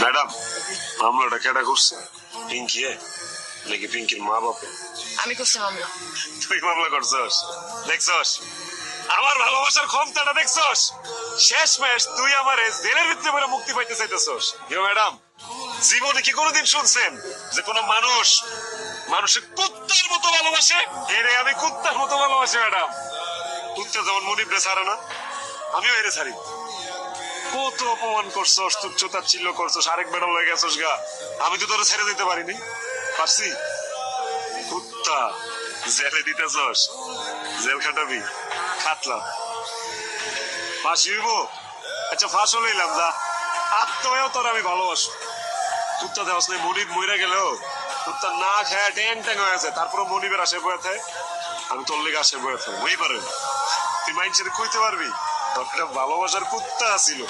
Madam মামলাটা কেডা করছে? পিঙ্কি নাকি পিঙ্কির মা বাপে? আমি করছি মামলা। তুই মামলা করছস? দেখছস আমার ভালোবাসার ক্ষমতাটা? দেখছস শেষ ম্যাচ তুই আমার জেলের ভিতরে পড়ে মুক্তি পাইতে চাইতেছস? ম্যাডাম জীবনে কি কোনোদিন শুনছেন যে কোনো মানুষ মানুষের কুত্তার মতো ভালোবাসে? এরে আমি কুত্তার মতো ভালোবাসি ম্যাডাম। কুত্তা যেমন মনিবরে ছাড়ে না, আমিও এরে ছাড়ি। কত অপমান করছস, তুচ্ছতাচ্ছিল্য করছস, আরেক বেড়া হয়ে গেছস গা। আমি তো তোরে ছেড়ে দিতে পারিনি, পারছি? কুত্তা জেলে দিতেছস, জেল খাটাবি, খাটলাম। ফাঁসি হইব? আচ্ছা ফাঁসও লইলাম, যা আত্মহ্যাও তোর আমি ভালোবাসি। কুত্তা দেওয়াস নাই মনিব মইরা গেলেও কুত্তা না খায় ট্যাং ট্যাং হয়ে আছে, তারপরে মনিবের আসে বয়ে থাকে, আমি তোর লেগে আসে বয়ে থাকি। ওই পারে তুই মাইন্ড সেটা কইতে পারবি তোর একটা ভালোবাসার কুত্তা ছিল।